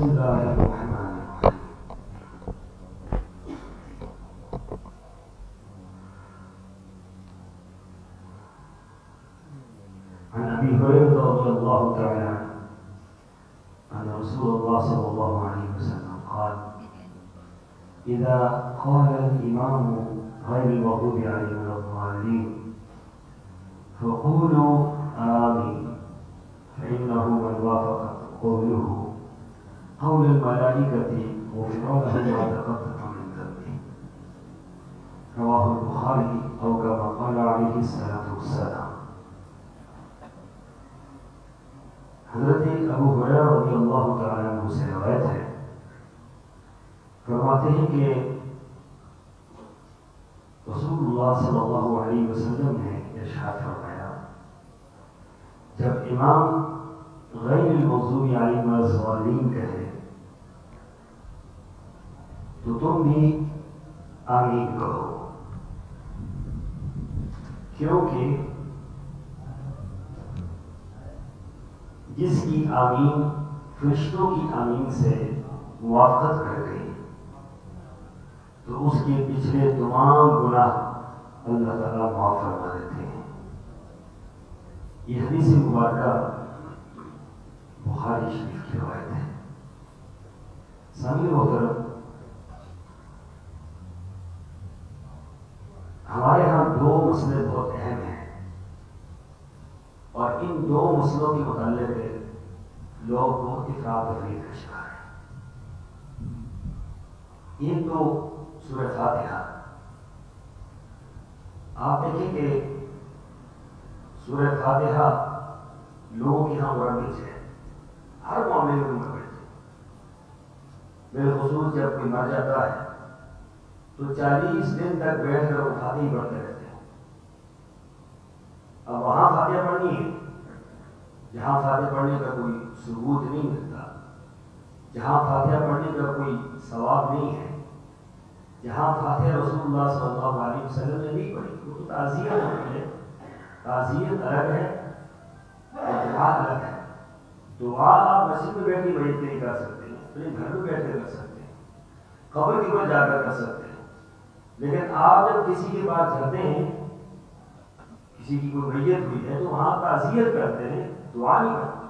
الله الرحمن الرحيم. عن أبي هريرة رضي الله تعالى عنه أن رسول الله صلى الله عليه وسلم قال: إذا قال الإمام غير المغضوب عليهم ولا الضالين فقولوا آمين، فإنه من وافق قوله قول الملائكة غفر له ما تقدم من ذنبه. رواه البخاري أو كما قال عليه الصلاة والسلام. حضرت ابو ہریرہ رضی اللہ تعالیٰ عنہ سے روایت ہے، فرماتے ہیں کہ رسول اللہ صلی اللہ علیہ وسلم نے ارشاد فرمایا، جب امام غیر المغضوب علیہم ولا الضالین کہے تو تم بھی آمین کہو، کیونکہ جس کی آمین فرشتوں کی آمین سے موافقت کر گئی تو اس کے پچھلے تمام گناہ اللہ تعالیٰ معاف فرما دیتے ہیں۔ یہ حدیث مبارکہ بخاری شریف کی روایت ہے۔ سامعین محترم، ہمارے ہاں دو مسئلے بہت اہم ہیں اور ان دو مسئلوں کے متعلق لوگ بہت افراط تفریط کا شکار ہیں۔ ایک تو سورہ فاتحہ، آپ دیکھیں کہ سورہ فاتحہ لوگوں کے یہاں مربج ہے، ہر معاملے میں مربج ہے۔ بالخصوص جب کوئی مر جاتا ہے تو 40 دن تک بیٹھ کر وہ فاتحہ ہی پڑھتے رہتے ہیں۔ اب وہاں فاتحہ پڑھنی ہے جہاں فاتحہ پڑھنے کا کوئی ثبوت نہیں ملتا، جہاں فاتحہ پڑھنے کا کوئی ثواب نہیں ہے، جہاں فاتحہ رسول اللہ صلی اللہ علیہ وسلم نے نہیں پڑھی، وہ تو تعزیت ہوتی ہے۔ تعزیت الگ ہے اور دعا الگ ہے۔ دعا آپ مسجد میں بیٹھ کے بیٹھ کے کر سکتے ہیں، اپنے گھر میں بیٹھ کے کر سکتے ہیں، قبر کی اوپر جا کر سکتے ہیں، لیکن آپ جب کسی کے پاس جاتے ہیں، کسی کی کوئی میت ہوئی ہے تو وہاں تعزیت کرتے ہیں، دعا نہیں کرتے۔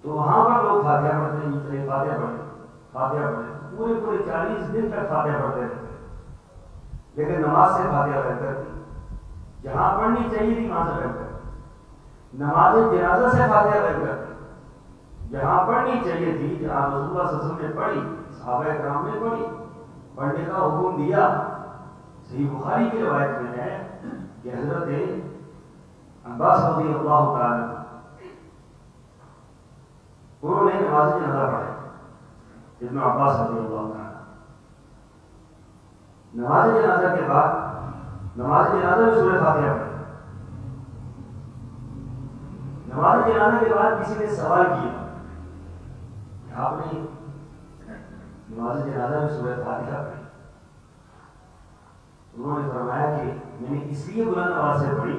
تو وہاں پر لوگ فاتحہ پڑھتے ہیں، چلے فاتحہ پڑھیں، فاتحہ پڑھیں، پورے 40 دن تک فاتحہ پڑھتے رہتے ہیں، لیکن نماز سے فاتحہ غائب کرتی، جہاں پڑھنی چاہیے تھی وہاں سے غائب کرتی۔ نماز جنازہ سے فاتحہ غائب کرتی، جہاں پڑھنی چاہیے تھی، جہاں رسول اللہ صلی اللہ علیہ وسلم نے پڑھی، صحابہ کرام نے پڑھی، پڑھنے کا حکم دیا۔ صحیح بخاری کی روایت میں ہے کہ حضرت عباس رضی اللہ تعالیٰ انہوں نے نماز جنازہ پڑھا، ابن عباس رضی اللہ تعالیٰ نماز جنازہ کے بعد نماز جنازہ میں سورہ فاتحہ پڑھی۔ نماز جنازہ کے بعد کسی نے سوال کیا کہ آپ نے نماز جنازہ میں سورہ فاتحہ پڑھی؟ انہوں نے فرمایا کہ میں نے اس لیے بلند آواز سے پڑھی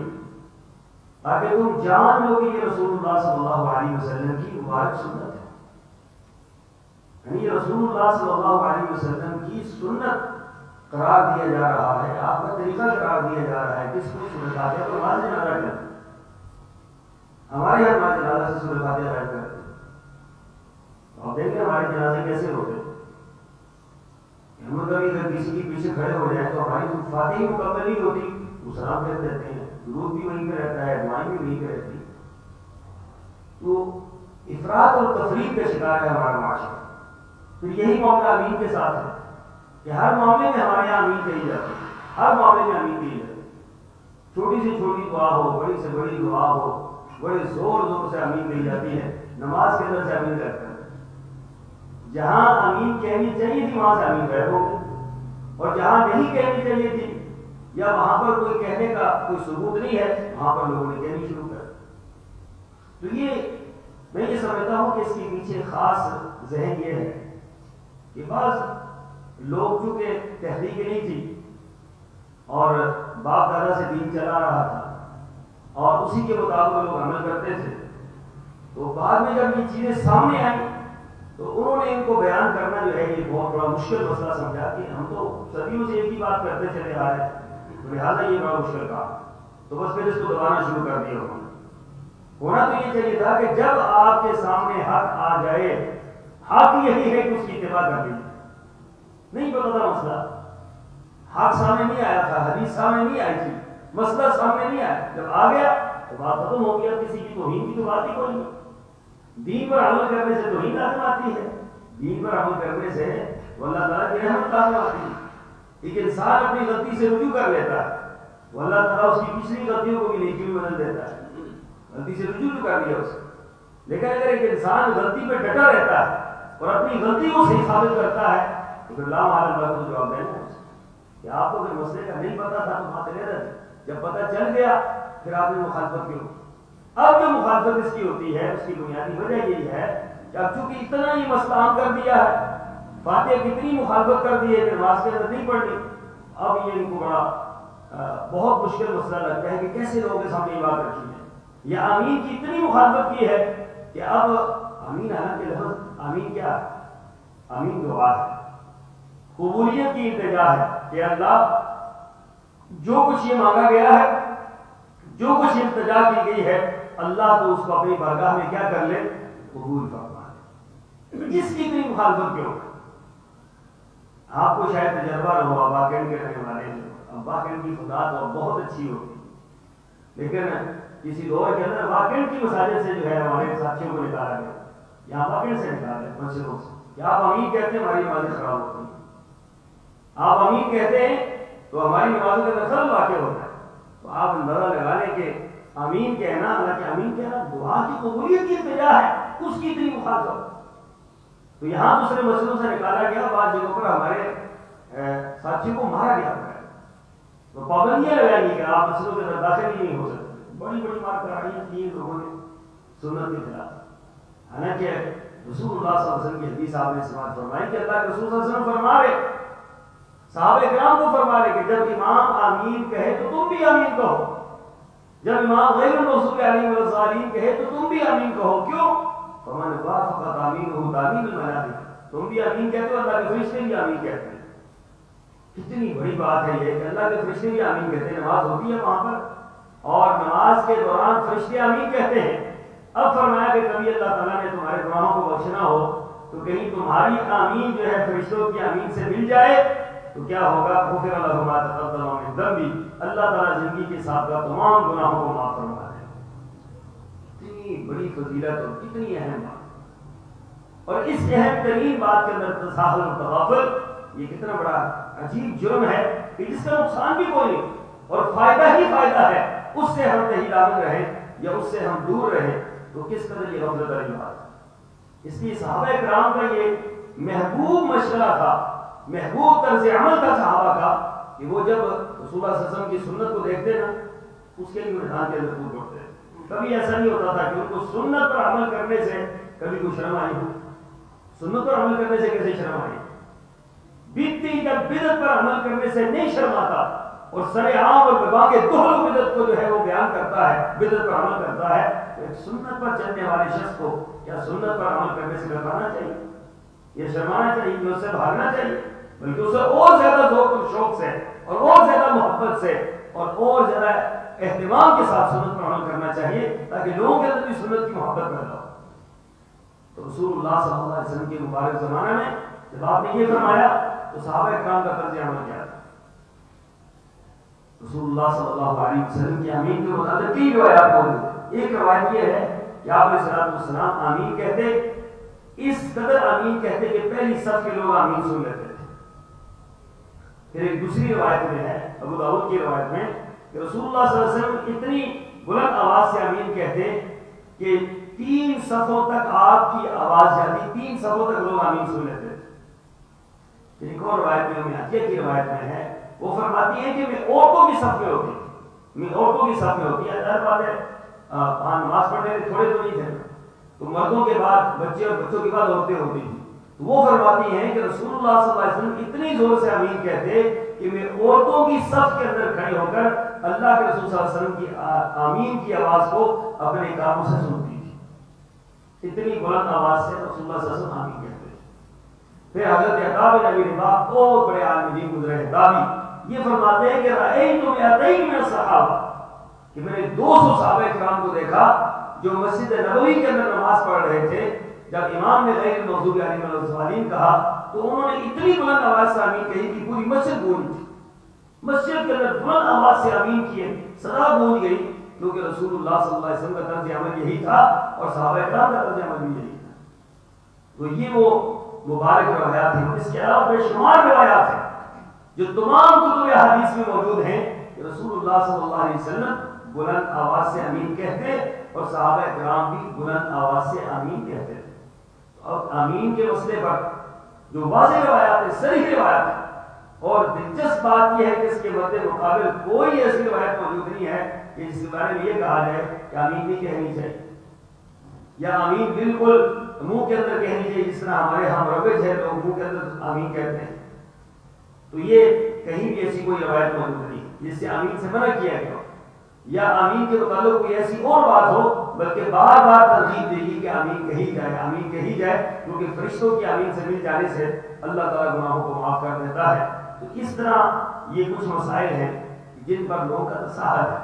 تاکہ تم جان لو کہ یہ رسول اللہ صلی اللہ علیہ وسلم کی مبارک سنت ہے، یعنی یہ رسول اللہ صلی اللہ علیہ وسلم کی سنت قرار دیا جا رہا ہے، آپ کا طریقہ قرار دیا جا رہا ہے کہ اس کو سورہ فاتحہ کو نماز جنازہ کریں۔ ہمارے یہاں نماز جنازہ سے سورہ فاتحہ غائب کرتے ہیں، آپ دیکھیں ہمارے جنازے کیسے ہوتے ہیں۔ ہم کبھی اگر کسی کے پیچھے کھڑے ہو جائیں تو ہماری فاتحہ مکمل نہیں ہوتی، وہ سلام پھیر دیتے ہیں، درود بھی وہیں پہ رہتا ہے، دعائیں بھی وہیں پہ رہتی ہیں۔ تو افراط اور تفریط کا شکار ہے ہمارا معاشرہ۔ پھر یہی معاملہ امین کے ساتھ ہے کہ ہر معاملے میں ہمارے یہاں امین کہی جاتی ہے، ہر معاملے میں امین کہی جاتی ہے۔ چھوٹی سے چھوٹی دعا ہو، بڑی سے بڑی دعا ہو، بڑے زور زور سے امین کہی جاتی ہے، نماز کے اندر سے امین کرتا ہے۔ جہاں امین کہنی چاہیے تھی وہاں سے امین غائب ہو گئی، اور جہاں نہیں کہنی چاہیے تھی یا وہاں پر کوئی کہنے کا کوئی ثبوت نہیں ہے وہاں پر لوگوں نے کہنی شروع کر۔ تو یہ میں یہ سمجھتا ہوں کہ اس کے پیچھے خاص ذہن یہ ہے کہ بعض لوگ چونکہ تحریک نہیں تھی اور باپ دادا سے دین چلا رہا تھا اور اسی کے مطابق لوگ عمل کرتے تھے، تو بعد میں جب یہ چیزیں سامنے آئیں تو انہوں نے ان کو بیان کرنا جو ہے یہ بہت بڑا مشکل مسئلہ سمجھا کہ ہم تو صدیوں سے ایک ہی بات کرتے چلے آ رہے ہیں، لہٰذا یہ بڑا مشکل کام، تو بس پھر اس کو دبانا شروع کر دیا انہوں نے۔ ہونا تو یہ چاہیے تھا کہ جب آپ کے سامنے حق آ جائے، حق یہی ہے کہ اس کی اتباع کر لیجیے۔ نہیں پتا تھا مسئلہ، حق سامنے نہیں آیا تھا، حدیث سامنے نہیں آئی تھی، مسئلہ سامنے نہیں آیا، جب آ گیا تو بات ختم ہو گیا، کسی کی توہین کی تو بات ہی کوئی نہیں۔ دین پر عمل کرنے سے توہین لازم آتی ہے، دین پر عمل کرنے سے وہ اللہ تعالیٰ کی رحمت لازم آتی ہے۔ ایک انسان اپنی غلطی سے رجوع کر لیتا ہے، وہ اللہ تعالیٰ اس کی پچھلی غلطیوں کو بھی نیکی میں بدل دیتا ہے، غلطی سے رجوع جو کر لیا اس نے۔ لیکن اگر ایک انسان غلطی پہ ڈٹا رہتا ہے اور اپنی غلطی کو صحیح ثابت کرتا ہے تو پھر لا محالہ اللہ کو جواب دینا ہے کہ آپ کو اگر مسئلے کا نہیں پتا تھا تو بات لے رہے تھے، جب پتہ چل گیا پھر آپ نے مخالفت کیوں؟ اب جو مخالفت اس کی ہوتی ہے اس کی بنیادی وجہ یہی ہے کہ اب چونکہ اتنا ہی مسئلہ عام کر دیا ہے، فاتحہ کتنی مخالفت کر دی ہے کہ نماز کے اندر نہیں پڑھنی، اب یہ ان کو بڑا بہت مشکل مسئلہ لگتا ہے کہ کیسے لوگوں کے سامنے یہ بات رکھی ہے۔ یہ آمین کی اتنی مخالفت کی ہے کہ اب آمین، حالانکہ لفظ آمین کیا ہے؟ آمین دعا ہے، قبولیت کی التجا ہے کہ اللہ جو کچھ یہ مانگا گیا ہے، جو کچھ التجا کی گئی ہے، اللہ تو اس کو اپنی بارگاہ میں کیا کر لے؟ قبول فرما لے۔ اس کی اتنی مخالفت کیوں؟ آپ کو شاید تجربہ نہ ہو، اباکین کے رہنے والے ہیں، اباکین کی خدا تو بہت اچھی ہوتی ہے، لیکن کسی دور کے اندر اباکین کی مساجد سے جو ہے ہمارے ساتھیوں کو نکالا گیا، یہاں اباکین سے نکالا گیا مسجدوں سے کہ آپ امین کہتے ہیں ہماری نمازیں خراب ہوتی ہیں، آپ امین کہتے ہیں تو ہماری نمازوں کا دخل واقع ہوتا ہے۔ تو آپ اندازہ لگا لیں کہ امین کہنا، حالانکہ امین کہنا دعا کی قبولیت کی التجا ہے، اس کی اتنی مخالفت۔ تو یہاں دوسرے مسجدوں سے نکالا گیا، بعض جگہوں پر ہمارے ساتھیوں کو مارا گیا ہے، تو پابندیاں لگائی گئی کہ آپ مسجدوں کے اندر داخل ہی نہیں ہو سکتے، بڑی بڑی مار کراریاں کی لوگوں نے سنت کے خلاف۔ حالانکہ رسول اللہ صلی اللہ علیہ وسلم کی حدیث آپ نے سماعت فرمائی کہ اللہ کے رسول صلی اللہ علیہ وسلم فرما رہے، صحابہ کرام کو فرما رہے کہ جب امام آمین کہے تو تم بھی آمین کہو، جب امام غیر المغضوب علیہم ولا الضالین کہے تو تم بھی آمین کہو۔ کیوں؟ فمن وافق تامینہ تامین الملائکہ، تم بھی آمین کہتے ہو، اللہ کے فرشتے بھی آمین کہتے ہیں۔ کتنی بڑی بات ہے یہ کہ اللہ کے فرشتے بھی آمین کہتے ہیں، نماز ہوتی ہے وہاں پر اور نماز کے دوران فرشتے آمین کہتے ہیں۔ اب فرمایا کہ کبھی اللہ تعالیٰ نے تمہارے گناہوں کو بخشنا ہو تو کہیں تمہاری آمین جو ہے فرشتوں کی آمین سے مل جائے تو کیا ہوگا؟ غفر لہ ما تقدم من ذنبہ، اللہ تعالیٰ زندگی کے سابقہ تمام گناہوں کو معاف فرما دے۔ اتنی بڑی فضیلت اور کتنی اہم بات، اور اس اہم ترین بات کے اندر تساہل اور تغافل، یہ کتنا بڑا عجیب جرم ہے کہ جس کا نقصان بھی کوئی نہیں اور فائدہ ہی فائدہ ہے، اس سے ہم کہیں لامن رہیں یا اس سے ہم دور رہیں تو کس قدر یہ غفلت والی بات ہے۔ اس لیے صحابہ کرام کا یہ محبوب مشورہ تھا، محبوب طرز عمل تھا صحابہ کا کہ وہ جب رسول اللہ صلی اللہ علیہ وسلم کی سنت کو دیکھتے نا اس کے لیے میدان کے اندر کود اٹھتے۔ کبھی ایسا نہیں ہوتا تھا کہ ان کو سنت پر عمل کرنے سے کبھی کوئی شرم آئی ہو، سنت پر عمل کرنے سے کیسے شرم آئی؟ بیتی جب بدعت پر عمل کرنے سے نہیں شرم آتا اور سر عام اور بباغ دہل و بدعت کو جو ہے وہ بیان کرتا ہے، بدعت پر عمل کرتا ہے، تو ایک سنت پر چلنے والے شخص کو کیا سنت پر عمل کرنے سے گھبرانا چاہیے؟ یہ شرمانا چاہیے کہ اس سے بھاگنا چاہیے؟ بلکہ اسے اور زیادہ ذوق و شوق سے اور زیادہ محبت سے اور زیادہ اہتمام کے ساتھ سنت پر عمل کرنا چاہیے تاکہ لوگوں کے اندر بھی سنت کی محبت پیدا ہو۔ تو رسول اللہ صلی اللہ علیہ وسلم کے مبارک زمانہ میں جب آپ نے یہ فرمایا تو صحابہ کرام کا طرز عمل کیا تھا؟ رسول اللہ صلی اللہ علیہ وسلم کی آمین کے متعلق تین روایات موجود ہیں۔ ایک روایت یہ ہے کہ آپ علیہ السلام آمین کہتے، اس قدر آمین کہتے کہ پہلی صف کے لوگ آمین سن لیتے تھے۔ پھر ایک دوسری روایت میں ہے ابو داؤد کی روایت میں کہ رسول اللہ صلی اللہ علیہ وسلم اتنی بلند آواز سے آمین کہتے کہ 3 صفوں تک آپ کی آواز جاتی، 3 صفوں تک لوگ آمین سن لیتے تھے۔ ایک اور روایت میں عطیہ کی روایت میں ہے، وہ فرماتی ہے کہ میں عورتوں کی صف میں ہوتی، میں عورتوں کی صف میں ہوتی ہے۔ ہر بات ہے نماز پڑھنے میں تھوڑے تو نہیں تھے، تو مردوں کے بعد بچے اور بچوں کے بعد عورتیں ہوتی تھیں۔ تو وہ فرماتی ہیں کہ رسول اللہ صلی اللہ علیہ وسلم اتنی زور سے آمین کہتے کہ میں عورتوں کی صف کے اندر کھڑے ہو کر اللہ کے رسول صلی اللہ علیہ وسلم کی آمین کی آواز کو اپنے کانوں سے سنتی تھی۔ اتنی بلند آواز سے رسول اللہ صلی اللہ علیہ وسلم آمین کہتے ہیں۔ پھر حضرت عطا بن ابی رباح بہت بڑے عالم دین گزرے ہیں تابعی، یہ فرماتے ہیں کہ رأیت مئتین من الصحابہ، کہ میں نے 200 صحابہ کرام کو دیکھا جو مسجد نبوی کے اندر نماز پڑھ رہے تھے، جب امام نے غیر المغضوب علیہم ولا الضالین کہا تو انہوں نے اتنی بلند آواز سے آمین کہی کہ پوری مسجد گونج تھی، مسجد کے اندر بلند آواز سے آمین کیے، صدا گونج گئی، کیونکہ رسول اللہ صلی اللہ علیہ وسلم کا طرز عمل یہی تھا اور صحابہ کرام کا طرز عمل بھی یہی تھا۔ تو یہ وہ مبارک روایات ہیں، اس کے علاوہ بے شمار روایات ہیں جو تمام کتب حدیث میں موجود ہیں کہ رسول اللہ صلی اللہ علیہ وسلم بلند آواز سے آمین کہتے اور صحابہ کرام بھی بلند آواز سے آمین کہتے تھے۔ اب آمین کے مسئلے پر جو واضح روایات ہیں، صریح روایات ہیں، اور دلچسپ بات یہ ہے کہ اس کے مد مقابل کوئی ایسی روایت موجود نہیں ہے کہ جس کے بارے میں یہ کہا جائے کہ آمین نہیں کہنی چاہیے، یا آمین بالکل منہ کے اندر کہنی چاہیے جس طرح ہمارے ہاں روج ہے، لوگ منہ کے اندر آمین کہتے ہیں۔ تو یہ کہیں بھی ایسی کوئی روایت موجود نہیں جس سے آمین سے منع کیا گیا یا آمین کے متعلق کوئی ایسی اور بات ہو، بلکہ بار بار ترغیب دے گی کہ آمین کہی جائے، آمین کہی جائے، کیونکہ فرشتوں کی آمین سے مل جانے سے اللہ تعالیٰ گناہوں کو معاف کر دیتا ہے۔ تو اس طرح یہ کچھ مسائل ہیں جن پر لوگ کا تساہل ہے،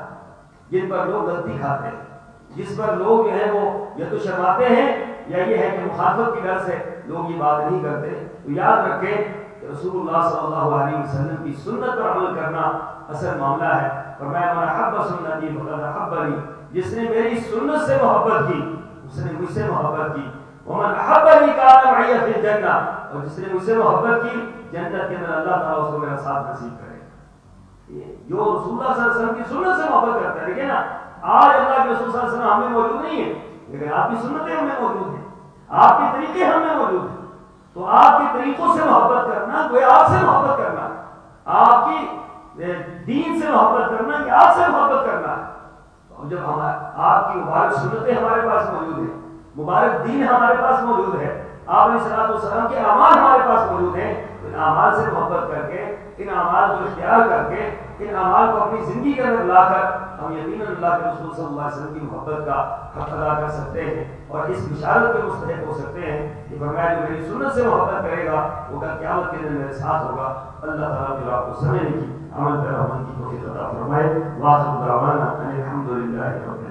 جن پر لوگ غلطی کھاتے ہیں، جس پر لوگ جو ہے وہ یا تو شرماتے ہیں یا یہ ہے کہ مخالفت کی ڈر سے لوگ یہ بات نہیں کرتے۔ تو یاد رکھیں کہ رسول اللہ صلی اللہ علیہ وسلم کی سنت پر عمل کرنا اصل معاملہ ہے، اور میں من احب سنتی فقد احبنی، جس نے میری سنت سے محبت کی اس نے مجھ سے محبت کی، ومن احبنی کان معی فی الجنہ، اور جس نے مجھ سے محبت کی جنت کے اندر اللہ تعالیٰ اس کو میرا ساتھ نصیب کرے۔ جو رسول اللہ صلی اللہ علیہ وسلم کی سنت سے محبت کرتا ہے، دیکھیں نا آج اللہ کے رسول صلی اللہ علیہ وسلم ہم میں موجود نہیں ہے، لیکن آپ کی سنتیں ہم میں موجود ہیں، آپ کے طریقے ہم میں موجود ہیں، تو آپ کے طریقوں سے محبت کرنا گویا آپ سے محبت کرنا ہے، آپ کی دین سے محبت کرنا کہ آپ سے محبت کرنا ہے۔ اور جب آپ کی مبارک سنتیں ہمارے پاس موجود ہیں، مبارک دین ہمارے پاس موجود ہے، آپ علیہ الصلوۃ والسلام کے اعمال ہمارے پاس موجود ہیں، ان اعمال سے محبت کر کے، ان اعمال کو اختیار کر کے، ان اعمال کو اپنی زندگی کے اندر لا کر ہم یقیناً اللہ کے رسول صلی اللہ علیہ وسلم کی محبت کا حق ادا کر سکتے ہیں اور اس بشارت کے مستحق ہو سکتے ہیں کہ فرمایا جو میری سنت سے محبت کرے گا وہ کل قیامت کے دن میرے ساتھ ہوگا۔ اللہ تعالیٰ کی آپ کو سمجھنے کی، عمل پر عمل کی توفیق عطا فرمائے۔ واخر دعوانا ان الحمد للہ رب